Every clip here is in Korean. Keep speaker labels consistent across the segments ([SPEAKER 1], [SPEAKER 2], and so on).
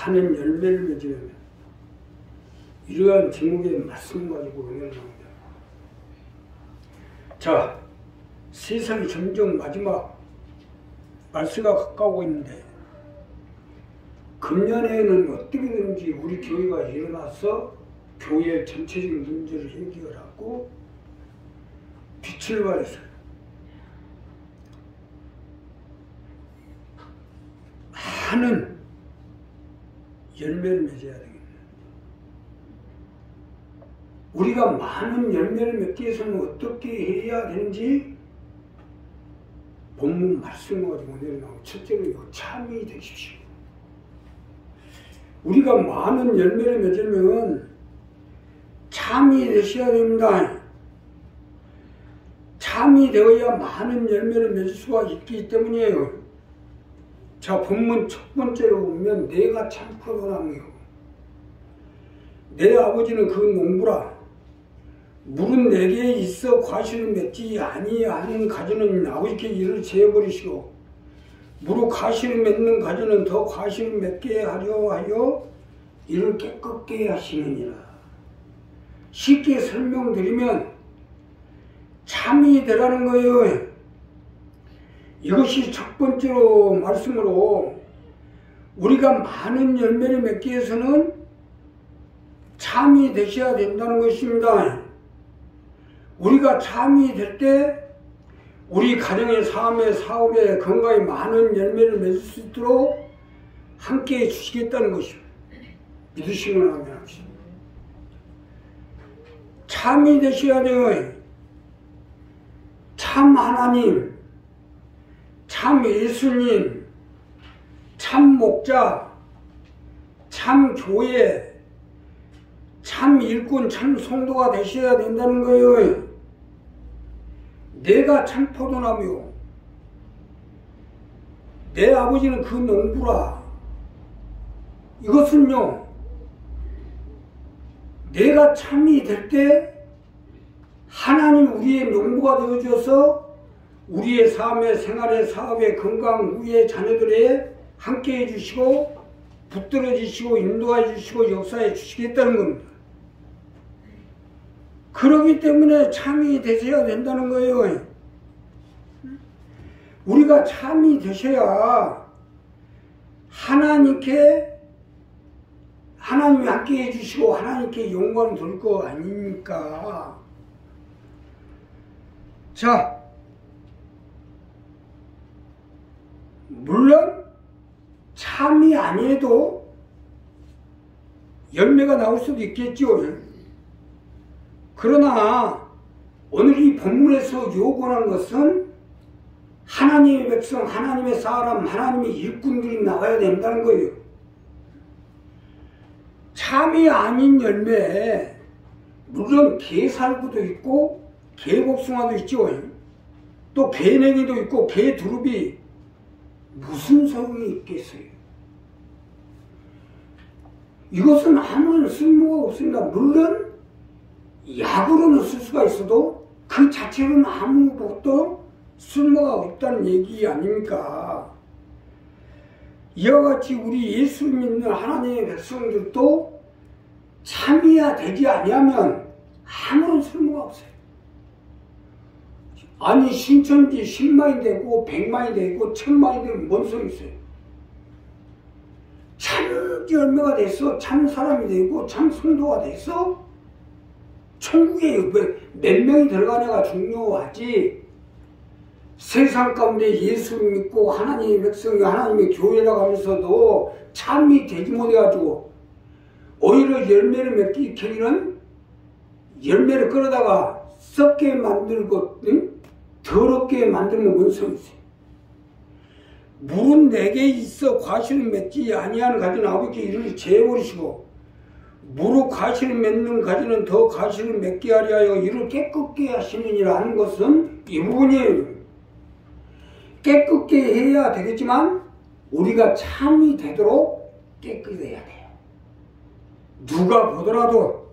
[SPEAKER 1] 많은 열매를 맺으려면 이러한 제목의 말씀 가지고 은혜를 나옵니다. 자, 세상이 점점 마지막 말세가 가까우고 있는데 금년에는 어떻게든지 우리 교회가 일어나서 교회의 전체적인 문제를 해결하고 빛을 발해서 많은 열매를 맺어야 되겠네. 우리가 많은 열매를 맺기 위해서는 어떻게 해야 되는지 본문 말씀을 가지고 내려나오고, 첫째로 참이 되십시오. 우리가 많은 열매를 맺으면 참이 되셔야 됩니다. 참이 되어야 많은 열매를 맺을 수가 있기 때문이에요. 자, 본문 첫 번째로 보면 내가 참 포도나무요 내 아버지는 그 농부라. 물은 내게 있어 과실을 맺지 아니하는 가지는 아버지께 이를 재버리시고 무릇 과실을 맺는 가지는 더 과실을 맺게 하려 하여 이를 깨끗게 하시느니라. 쉽게 설명드리면 참이 되라는 거예요. 이것이 첫 번째로 말씀으로 우리가 많은 열매를 맺기 위해서는 참이 되셔야 된다는 것입니다. 우리가 참이 될 때 우리 가정의 삶의 사업에 건강에 많은 열매를 맺을 수 있도록 함께해 주시겠다는 것입니다. 믿으시면 하면 합시다. 참이 되셔야 돼요. 참 하나님, 참 예수님, 참 목자, 참 교회, 참 일꾼, 참 성도가 되셔야 된다는 거예요. 내가 참 포도나무요 내 아버지는 그 농부라. 이것은요, 내가 참이 될 때 하나님 우리의 농부가 되어주셔서 우리의 삶의 생활의 사업의 건강 우리의 자녀들에 함께해 주시고 붙들어 주시고 인도해 주시고 역사해 주시겠다는 겁니다. 그렇기 때문에 참이 되셔야 된다는 거예요. 우리가 참이 되셔야 하나님이 함께 해주시고 하나님께 영광 돌 거 아닙니까? 자, 물론 참이 아니어도 열매가 나올 수도 있겠죠. 그러나 오늘 이 본문에서 요구하는 것은 하나님의 백성, 하나님의 사람, 하나님의 일꾼들이 나와야 된다는 거예요. 참이 아닌 열매, 물론 게살구도 있고 게복숭아도 있죠. 또 게냉이도 있고 게두릅이 무슨 소용이 있겠어요? 이것은 아무런 쓸모가 없습니다. 물론 약으로는 쓸 수가 있어도 그 자체로는 아무것도 쓸모가 없다는 얘기 아닙니까? 이와 같이 우리 예수 믿는 하나님의 백성들도 참이야 되지 아니하면 아무런 쓸모가 없어요. 아니 신천지 10만이 되고 100만이 되고 1000만이 되면 뭔 소용이 있어요? 참 열매가 돼서 참 사람이 되고 참 성도가 돼서 천국에 몇 명이 들어가냐가 중요하지, 세상 가운데 예수 믿고 하나님의 백성이 하나님의 교회라고 하면서도 참이 되지 못해가지고 오히려 열매를 맺기 전에는 열매를 끌어다가 썩게 만들고 더럽게 만들면 뭔 소용이 있어요? 물은 내게 있어 과실을 맺지 아니하는 가지는 아버지께 이를 재버리시고 무릇 과실을 맺는 가지는 더 과실을 맺게 하려 하여 이를 깨끗게 하시느니라 하는 것은 이 부분이에요. 깨끗게 해야 되겠지만 우리가 참이 되도록 깨끗해야 돼요. 누가 보더라도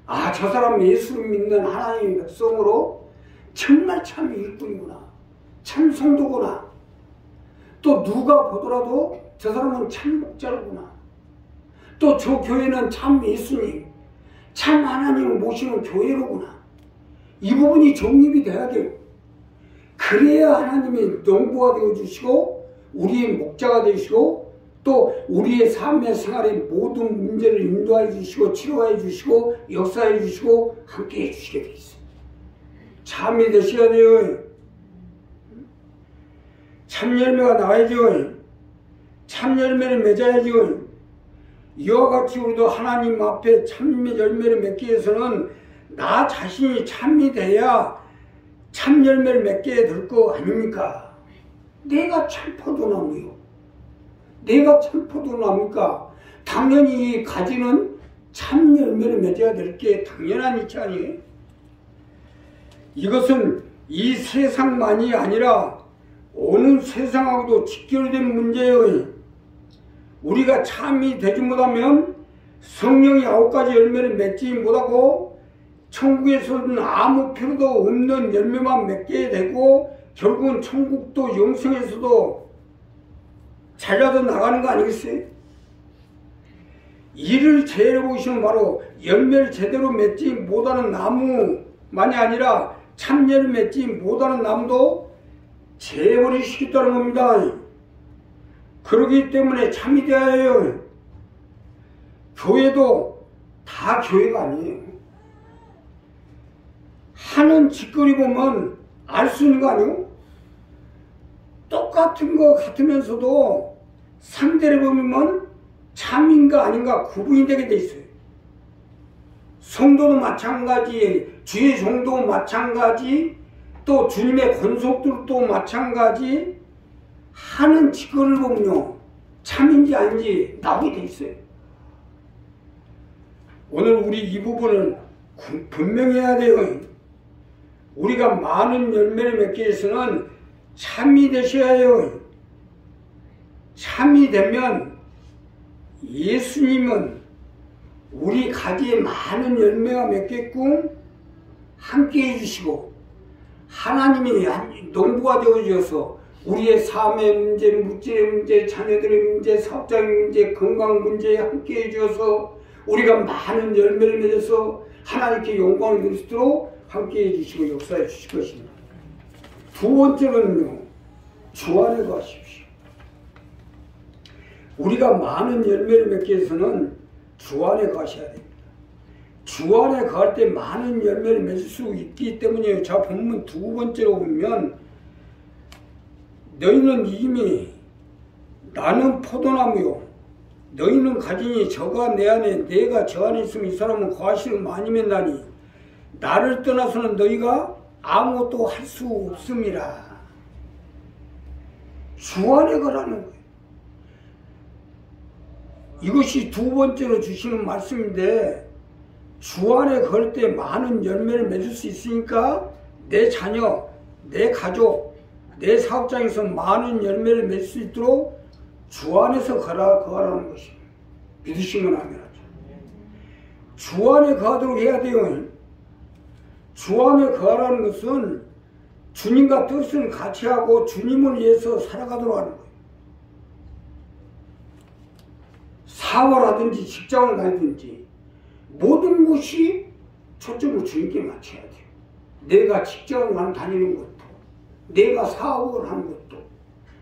[SPEAKER 1] 아, 저 사람 예수를 믿는 하나님의 백성으로 정말 참 일꾼이구나, 참 성도구나. 또 누가 보더라도 저 사람은 참 목자로구나. 또 저 교회는 참 예수님, 참 하나님을 모시는 교회로구나. 이 부분이 정립이 돼야 돼요. 그래야 하나님이 농부가 되어주시고 우리의 목자가 되시고 또 우리의 삶의 생활의 모든 문제를 인도해 주시고 치료해 주시고 역사해 주시고 함께 해 주시게 돼 있어요. 참이 되셔야 돼요. 참열매가 나와야죠. 참열매를 맺어야죠. 이와 같이 우리도 하나님 앞에 참열매를 맺기 위해서는 나 자신이 참이 돼야 참열매를 맺게 될 거 아닙니까? 내가 참 포도나무요. 내가 참 포도나무니까 당연히 이 가지는 참열매를 맺어야 될 게 당연한 이치 아니에요? 이것은 이 세상만이 아니라 어느 세상하고도 직결된 문제예요. 우리가 참이 되지 못하면 성령이 9가지 열매를 맺지 못하고 천국에서는 아무 필요도 없는 열매만 맺게 되고 결국은 천국도 영생에서도 잘라도 나가는 거 아니겠어요? 이를 제외해 보시면 바로 열매를 제대로 맺지 못하는 나무만이 아니라 참열을 맺지 못하는 나무도 제해버리시겠다는 겁니다. 그러기 때문에 참이 되어야 해요. 교회도 다 교회가 아니에요. 하는 짓거리 보면 알 수 있는 거 아니에요? 똑같은 거 같으면서도 상대를 보면 참인가 아닌가 구분이 되게 돼 있어요. 성도도 마찬가지, 주의 종도 마찬가지, 또 주님의 권속들도 마찬가지, 하는 짓거리를 보면요 참인지 아닌지 나오게 돼 있어요. 오늘 우리 이 부분을 분명히 해야 돼요. 우리가 많은 열매를 맺기 위해서는 참이 되셔야 해요. 참이 되면 예수님은 우리 가지에 많은 열매가 맺겠고 함께 해주시고 하나님이 농부가 되어주셔서 우리의 삶의 문제, 물질의 문제, 자녀들의 문제, 사업장의 문제, 건강 문제에 함께 해주셔서 우리가 많은 열매를 맺어서 하나님께 영광을 드릴 수 있도록 함께 해주시고 역사해 주실 것입니다. 두 번째로는요, 주 안에 거하십시오. 우리가 많은 열매를 맺기 위해서는 주 안에 거하셔야 됩니다. 주 안에 거할 때 많은 열매를 맺을 수 있기 때문이에요. 자, 본문 두 번째로 보면 너희는 이미 나는 포도나무요 너희는 가지니 저가 내 안에 내가 저 안에 있으면 이 사람은 과실을 많이 맺나니 나를 떠나서는 너희가 아무것도 할 수 없음이라. 주 안에 거라는 거예요. 이것이 두 번째로 주시는 말씀인데 주 안에 걸 때 많은 열매를 맺을 수 있으니까 내 자녀, 내 가족, 내 사업장에서 많은 열매를 맺을 수 있도록 주 안에서 거하라는 것입니다. 믿으시면 아멘 하죠. 주 안에 거하도록 해야 돼요. 주 안에 거하라는 것은 주님과 뜻을 같이 하고 주님을 위해서 살아가도록 하는 거예요. 사업을 하든지 직장을 다니든지 모든 것이 초점을 주님께 맞춰야 돼요. 내가 직장을 다니는 것도, 내가 사업을 하는 것도,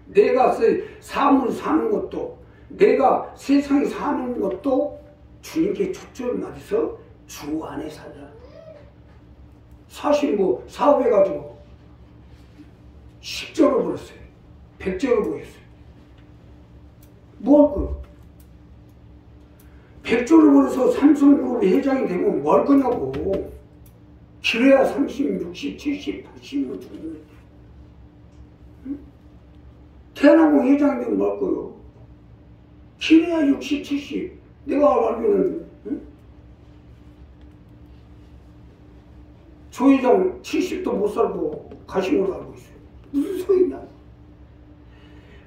[SPEAKER 1] 내가 삶을 사는 것도, 내가 세상에 사는 것도 주님께 초점을 맞춰서 주 안에 살자. 사실 뭐 사업해가지고 10조를 벌었어요. 100조를 벌었어요. 뭐 할 거예요? 100조를 벌어서 삼성그룹 회장이 되면 뭐 할 거냐고. 길어야 30, 60, 70, 80년 정도. 응? 대한항공 회장이 되면 뭐 할 거예요? 길어야 60, 70. 내가 알기로는 응? 조 회장 70도 못 살고 가심으로 알고 있어요. 무슨 소리냐?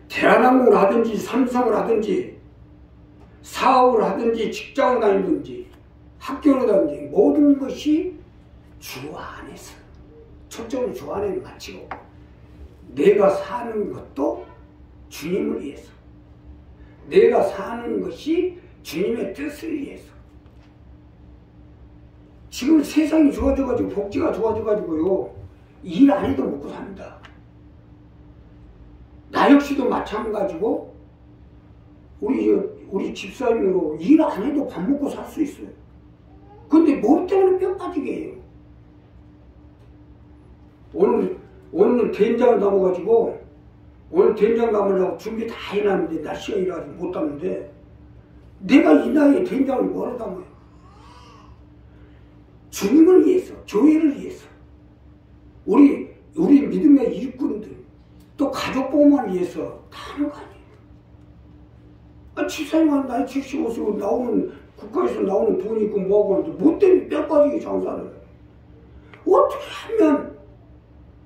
[SPEAKER 1] 대한항공을 하든지 삼성을 하든지 사업을 하든지 직장을 다니든지 학교를 다니든지 모든 것이 주 안에서 초점을 주 안에 맞추고 내가 사는 것도 주님을 위해서 내가 사는 것이 주님의 뜻을 위해서. 지금 세상이 좋아져가지고 복지가 좋아져가지고요 일 안 해도 먹고 삽니다. 나 역시도 마찬가지고 우리 집사님으로 일 안 해도 밥 먹고 살 수 있어요. 근데 뭐 때문에 뼈 빠지게 해요? 오늘은 된장을 담아가지고 오늘 된장 담으려고 준비 다 해놨는데 날씨가 이래가지고 못 담는데 내가 이 나이에 된장을 뭐하러 담아요? 주님을 위해서, 교회를 위해서, 우리 믿음의 일꾼들, 또 가족보험을 위해서 다 하는 거 아니에요? 집사님은 나이 75세고 국가에서 나오는 돈이 있고 뭐하고 하는데 뭐 때문에 뼈 빠지게 장사를 해요? 어떻게 하면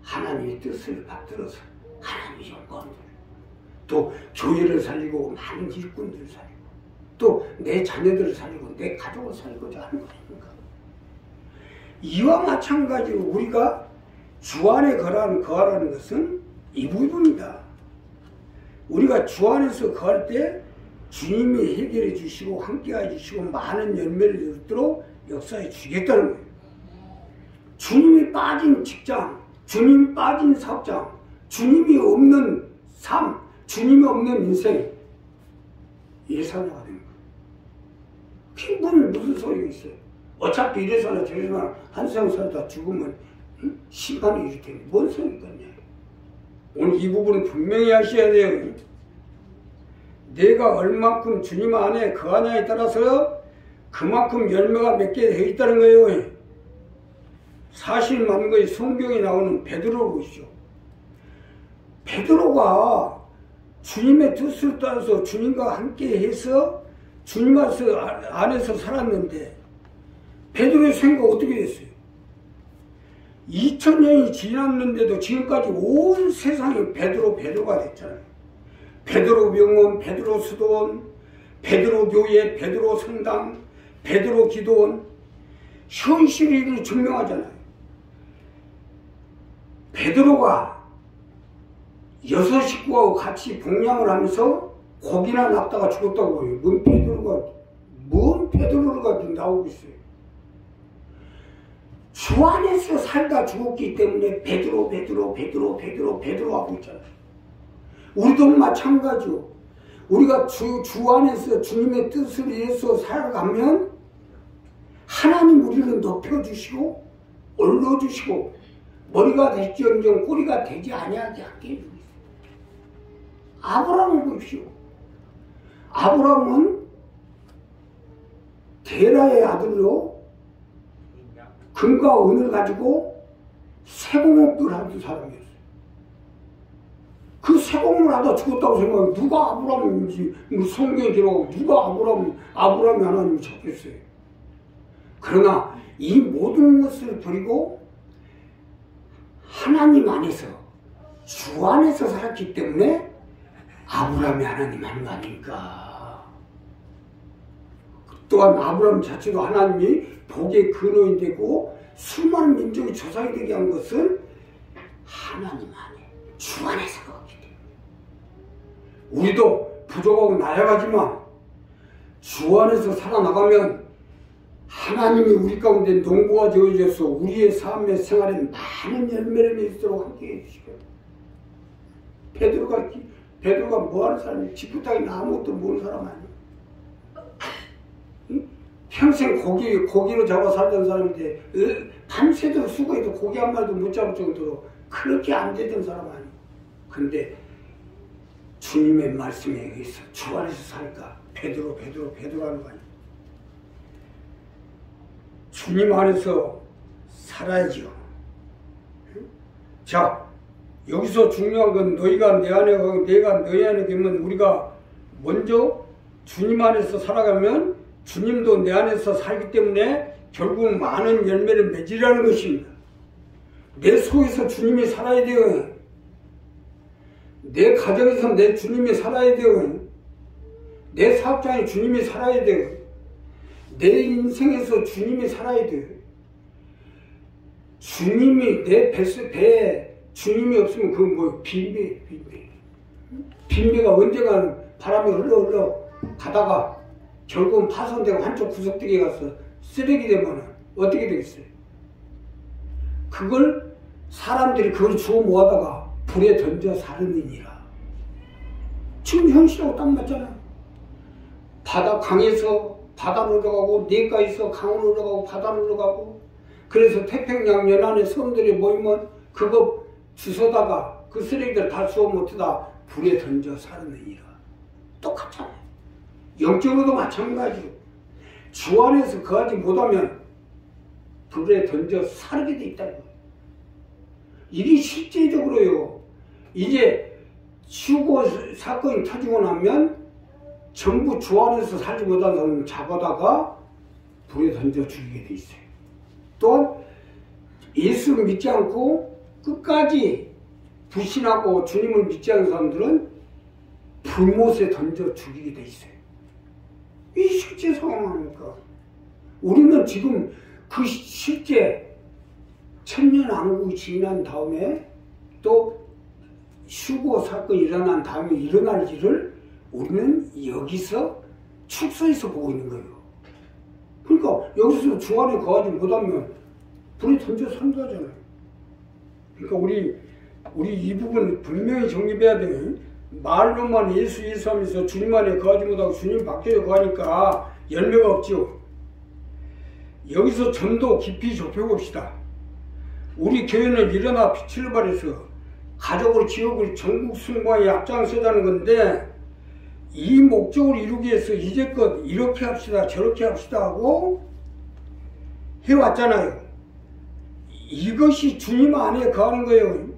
[SPEAKER 1] 하나님의 뜻을 받들어서 하나님의 영광을, 또 교회를 살리고 많은 일꾼들을 살리고 또 내 자녀들을 살리고 내 가족을 살리고자 하는 거 아닙니까? 이와 마찬가지로 우리가 주 안에 거하라는 것은 이 부분이다. 우리가 주 안에서 거할 때 주님이 해결해 주시고 함께해 주시고 많은 열매를 얻도록 역사해 주겠다는 거예요. 주님이 빠진 직장, 주님이 빠진 사업장, 주님이 없는 삶, 주님이 없는 인생, 예산화가 되는 거예요. 그게 무슨 소리가 있어요? 어차피 이래서나 저래서나 한 세상 살다 죽으면 심판이 이럴 텐데 뭔 소리가 있냐. 오늘 이 부분은 분명히 하셔야 돼요. 내가 얼마큼 주님 안에 거하냐에 따라서 그만큼 열매가 맺게 되어 있다는 거예요. 사실 맞는 것이 성경에 나오는 베드로를 보시죠. 베드로가 주님의 뜻을 따라서 주님과 함께 해서 주님 안에서 살았는데 베드로의 생각이 어떻게 됐어요? 2000년이 지났는데도 지금까지 온 세상이 베드로가 됐잖아요. 베드로 병원, 베드로 수도원, 베드로 교회, 베드로 성당, 베드로 기도원, 현실을 증명하잖아요. 베드로가 6 식구하고 같이 봉양을 하면서 고기나 납다가 죽었다고 해요. 뭔 베드로가 나오고 있어요. 주 안에서 살다 죽었기 때문에 베드로 하고 있잖아요. 우리도 마찬가지요. 우리가 주 안에서 주님의 뜻을 위해서 살아가면 하나님 우리를 높여주시고 올려주시고 머리가 될지언정 꼬리가 되지 아니하게 하게 해주고 있어요. 아브라함을 보십시오. 아브라함은 데라의 아들로 금과 은을 가지고 세공업을 하던 사람이었어요. 그 세공을 하다 죽었다고 생각하면 누가 아브라함인지 성경에 들어가고 누가 아브라함이 하나님을 찾겠어요. 그러나 이 모든 것을 버리고 하나님 안에서 주 안에서 살았기 때문에 아브라함이 하나님 하는 거 아닙니까? 또한 아브라함 자체도 하나님이 복의 근원이 되고 수많은 민족이 조상이 되게 한 것은 하나님 안에 주 안에서 그렇기 때문에 우리도 부족하고 나약하지만 주 안에서 살아나가면 하나님이 우리 가운데 농부가 되어져서 우리의 삶의 생활에 많은 열매를 맺도록 함께해 주시고 베드로가 뭐하는 사람이에요? 지푸타기나 아무것도 모르는 사람 아니에요? 평생 고기로 잡아 살던 사람인데 밤새도록 수고해도 고기 한 마리도 못 잡을 정도로 그렇게 안 되던 사람 아니에요. 근데 주님의 말씀에 의해서 주 안에서 사니까 베드로 하는 거 아니에요. 주님 안에서 살아야지요. 자, 여기서 중요한 건 너희가 내 안에 가고 내가 너희 안에 가면 우리가 먼저 주님 안에서 살아가면 주님도 내 안에서 살기 때문에 결국 많은 열매를 맺으라는 것입니다. 내 속에서 주님이 살아야 돼요. 내 가정에서 내 주님이 살아야 돼요. 내 사업장에 주님이 살아야 돼요. 내 인생에서 주님이 살아야 돼요. 주님이 내 배에 주님이 없으면 그건 뭐 빈배가 언젠가는 바람이 흘러 가다가 결국은 파손되고 한쪽 구석들이 가서 쓰레기 되면 어떻게 되겠어요? 그걸 사람들이 그걸 주워 모아다가 불에 던져 사르느니라. 지금 현실하고 딱 맞잖아요. 바다 강에서 바다로 들어가고 내가에서 강으로 들어가고 바다로 들어가고 그래서 태평양 연안에 섬들이 모이면 그거 주워다가 그 쓰레기들 다 주워 못하다 불에 던져 사르느니라. 똑같잖아요. 영적으로도 마찬가지로 주 안에서 거하지 못하면 불에 던져 사르게 돼 있다는 거예요. 이게 실제적으로요. 이제 휴고 사건이 터지고 나면 전부 주 안에서 살지 못한 사람을 잡아다가 불에 던져 죽이게 돼 있어요. 또 예수를 믿지 않고 끝까지 불신하고 주님을 믿지 않는 사람들은 불못에 던져 죽이게 돼 있어요. 이 실제 상황 아닙니까? 우리는 지금 그 실제 천년왕국이 지난 다음에 또 휴고 사건이 일어난 다음에 일어날 일을 우리는 여기서 축소해서 보고 있는 거예요. 그러니까 여기서 주 안에 거하지 못하면 불에 던져 산다잖아요. 그러니까 우리 이 부분 분명히 정립해야 되는, 말로만 예수 하면서 주님 안에 거하지 못하고 주님 밖에 거하니까 열매가 없죠. 여기서 좀 더 깊이 좁혀봅시다. 우리 교회는 일어나 빛을 발해서 가족을 지역을 전국 승화에 앞장서자는 건데, 이 목적을 이루기 위해서 이제껏 이렇게 합시다 저렇게 합시다 하고 해왔잖아요. 이것이 주님 안에 거하는 거예요.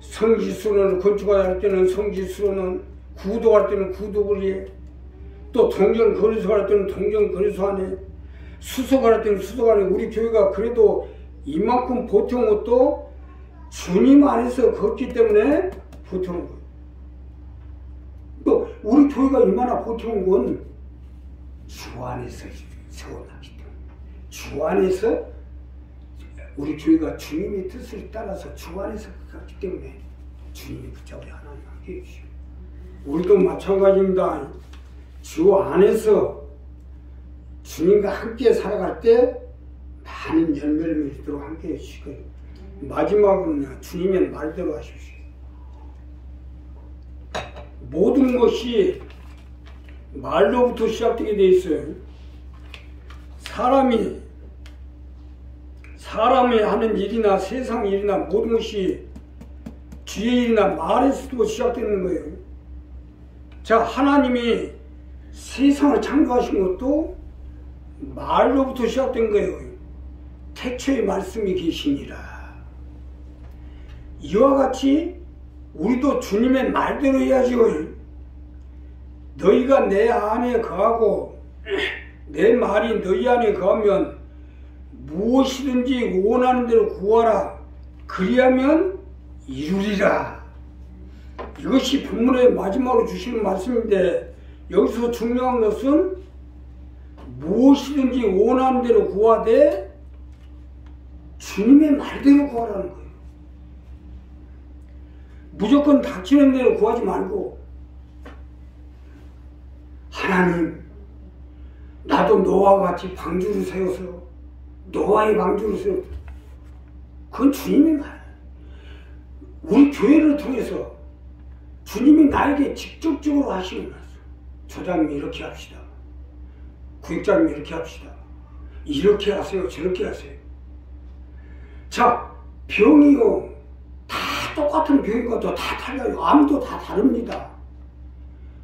[SPEAKER 1] 성지수로는 건축할 때는 성지수로는, 구도할 때는 구도를 해, 또 동정거리소 할 때는 동정거리소 안에, 수석할 때는 수석 안에. 우리 교회가 그래도 이만큼 버텨온 것도 주님 안에서 걷기 때문에 버텨온 거예요. 또 우리 교회가 얼마나 버텨온 건 주 안에서 세워놨기 때문에, 주 안에서 우리 교회가 주님의 뜻을 따라서 주 안에서 갔기 때문에 주님이 붙잡아 하나님 함께 해주시고, 우리도 마찬가지입니다. 주 안에서 주님과 함께 살아갈 때 많은 열매를 맺도록 함께 해주시고, 마지막으로는 주님의 말대로 하십시오. 모든 것이 말로부터 시작되게 돼 있어요. 사람이 하는 일이나 세상 일이나 모든 것이 주의 일이나 말에서도 시작되는 거예요. 자, 하나님이 세상을 창조하신 것도 말로부터 시작된 거예요. 태초에 말씀이 계시니라. 이와 같이 우리도 주님의 말대로 해야지요. 너희가 내 안에 거하고 내 말이 너희 안에 거하면 무엇이든지 원하는 대로 구하라. 그리하면 이루리라. 이것이 본문의 마지막으로 주시는 말씀인데, 여기서 중요한 것은 무엇이든지 원하는 대로 구하되 주님의 말대로 구하라는 거예요. 무조건 닥치는 대로 구하지 말고, 하나님, 나도 노아와 같이 방주를 세워서, 노아의 방주를 세워서, 그건 주님의 말. 우리 교회를 통해서 주님이 나에게 직접적으로 하시는 말씀. 조장님 이렇게 합시다. 구역장님 이렇게 합시다. 이렇게 하세요. 저렇게 하세요. 자, 병이요. 다 똑같은 병인 것도 다 달라요. 암도 다 다릅니다.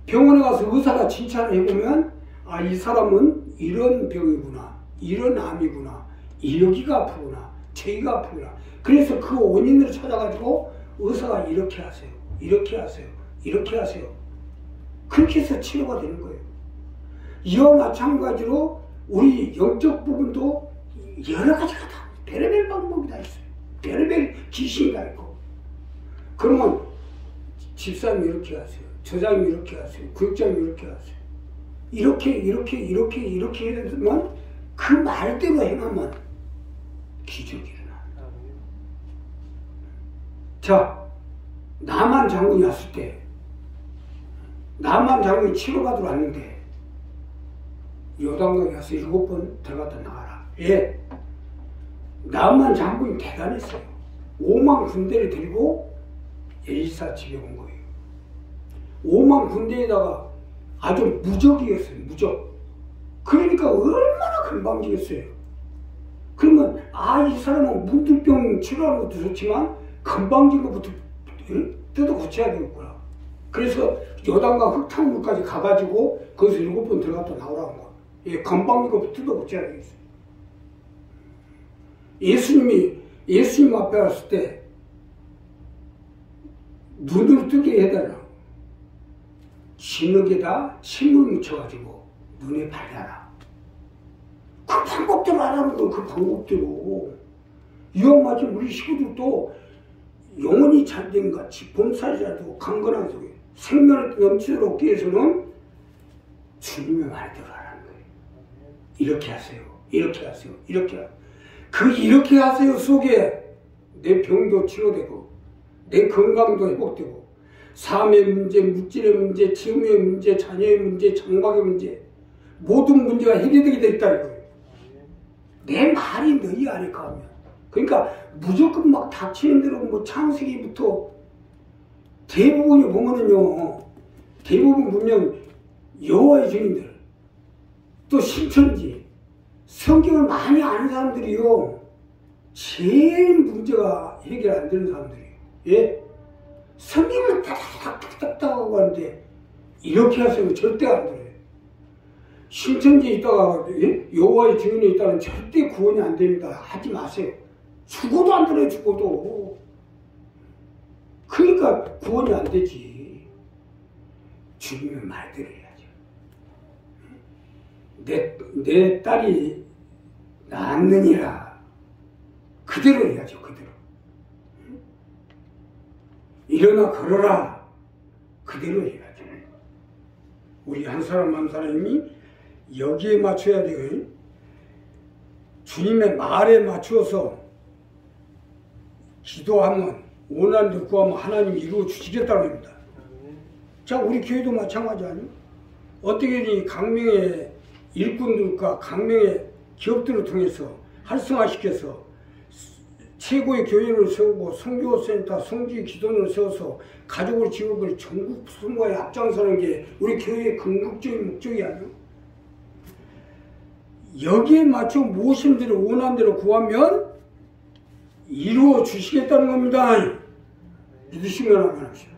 [SPEAKER 1] 병원에 가서 의사가 진찰을 해보면, 아, 이 사람은 이런 병이구나, 이런 암이구나, 여기가 아프구나, 저기가 아프구나. 그래서 그 원인을 찾아가지고 의사가 이렇게 하세요, 이렇게 하세요, 이렇게 하세요. 그렇게 해서 치료가 되는 거예요. 이와 마찬가지로 우리 영적 부분도 여러 가지가 다 별의별 방법이 다 있어요. 별의별 기신이 다 있고. 그러면 집사님 이렇게 하세요, 저장님 이렇게 하세요, 구역장님 이렇게 하세요. 이렇게 해야지만 그 말대로 행하면 기적이 일어납니다. 자, 나만 장군이 왔을 때, 나만 장군이 치료받으러 왔는데 요단강에 가서 7번 들어갔다 나와라. 예. 나만 장군이 대단했어요. 5만 군대를 들고 엘리사 집에 온 거예요. 5만 군대에다가 아주 무적이었어요. 무적. 그러니까 얼마나 건방지겠어요. 그러면 이 사람은 문둥병 치료하는 것도 좋지만 건방진 것부터 뜯어 고쳐야 되겠구나. 그래서 요단강 흙탕물까지 가가지고 거기서 7번 들어갔다 나오라는 거야. 예, 건방진 것부터 뜯어 고쳐야 되겠어요. 예수님 앞에 왔을 때 눈을 뜨게 해달라. 진흙에다 침을 묻혀가지고 눈에 발라라. 그 방법대로 하라는 거예요. 그 방법대로. 이왕 맞으면 우리 식구들도 영혼이 잘된 같이 범사에 잘되고 강건한 속에 생명을 넘치도록 얻기 위해서는 주님의 말대로 하라는 거예요. 이렇게 하세요. 이렇게 하세요. 이렇게 하세요. 그 이렇게 하세요 속에 내 병도 치료되고 내 건강도 회복되고 삶의 문제, 물질의 문제, 지음의 문제, 자녀의 문제, 장막의 문제 모든 문제가 해결되게 돼 있다는 거예요. 내 말이 너희 아닐까 하면 그러니까 무조건 막 닥치는 대로 뭐 창세기부터 대부분이 보면은요 대부분 보면 여호와의 증인들 또 신천지 성경을 많이 아는 사람들이요 제일 문제가 해결 안 되는 사람들이에요. 예? 성경을 딱딱딱딱 하고 하는데 이렇게 하시면 절대 안 돼요. 신천지에 있다가 여호와의 증인에 있다는 절대 구원이 안 됩니다. 하지 마세요. 죽어도 안 들어요. 죽어도. 그러니까 구원이 안 되지. 주님의 말대로 해야죠. 내 딸이 낳았느니라 그대로 해야죠. 그대로. 일어나 걸어라 그대로 해야죠. 우리 한 사람 한 사람이 여기에 맞춰야 돼요. 주님의 말에 맞추어서 기도하면 원하는 구하면 하나님이 이루어 주시겠다는 겁니다. 자, 우리 교회도 마찬가지 아니에요? 어떻게든 강명의 일꾼들과 강명의 기업들을 통해서 활성화시켜서 최고의 교회를 세우고 선교센터, 성지 기도원을 세워서 가족을 지역을 전국 선거에 앞장서는 게 우리 교회의 궁극적인 목적이 아니에요? 여기에 맞춰 무엇인 대로 원하는 대로 구하면 이루어 주시겠다는 겁니다. 믿으시면 하면 합시다.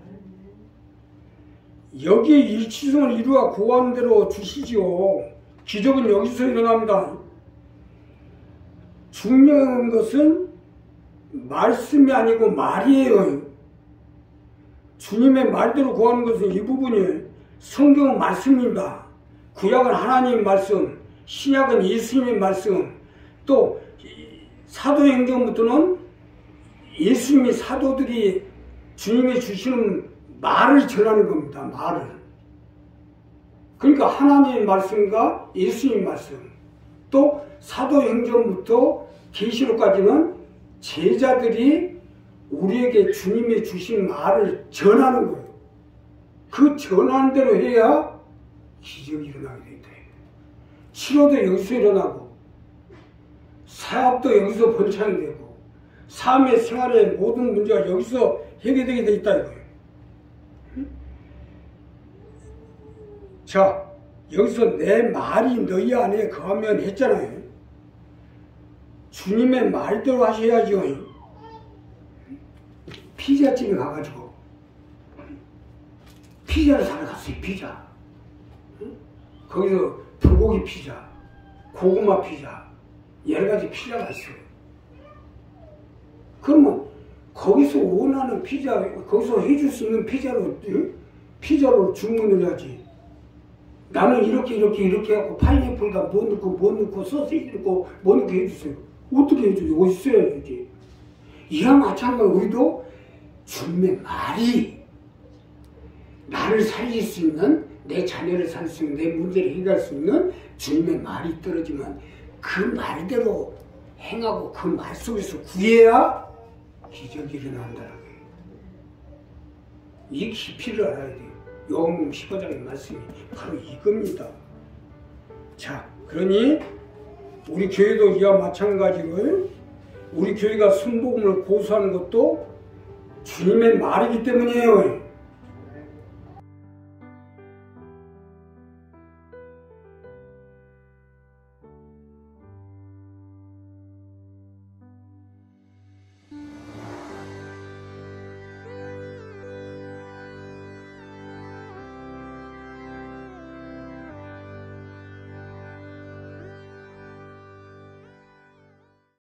[SPEAKER 1] 여기에 일치성을 이루어 구하는 대로 주시지요. 기적은 여기서 일어납니다. 중요한 것은 말씀이 아니고 말이에요. 주님의 말대로 구하는 것은 이 부분이에요. 성경은 말씀입니다. 구약은 하나님의 말씀, 신약은 예수님의 말씀, 또 사도행전부터는 예수님의 사도들이 주님이 주시는 말을 전하는 겁니다. 말을. 그러니까 하나님의 말씀과 예수님의 말씀, 또 사도행전부터 계시록까지는 제자들이 우리에게 주님이 주신 말을 전하는 거예요. 그 전하는 대로 해야 기적이 일어나게 된다. 치료도 여기서 일어나고 사업도 여기서 번창이 되고 삶의 생활의 모든 문제가 여기서 해결되게 돼 있다 이거예요. 자, 여기서 내 말이 너희 안에 거하면 했잖아요. 주님의 말대로 하셔야죠. 피자집에 가가지고 피자를 사러 갔어요. 피자. 거기서 불고기 피자, 고구마 피자, 여러 가지 피자가 있어요. 그러면 거기서 원하는 피자, 거기서 해줄 수 있는 피자로 주문을 해야지. 나는 이렇게 하고 파인애플에다 뭐 넣고 소시지 넣고 뭐 넣고 해주세요. 어떻게 해주지? 어디서 해야지? 이와 마찬가지로 우리도 주님의 말이 나를 살릴 수 있는, 내 자녀를 살릴 수 있는, 내 문제를 해결할 수 있는 주님의 말이 떨어지면 그 말대로 행하고 그 말 속에서 구해야 기적이 일어난다는 거예요. 이 깊이를 알아야 돼요. 요한복음 15장의 말씀이 바로 이겁니다. 자, 그러니 우리 교회도 이와 마찬가지로 우리 교회가 순복음을 고수하는 것도 주님의 말이기 때문이에요.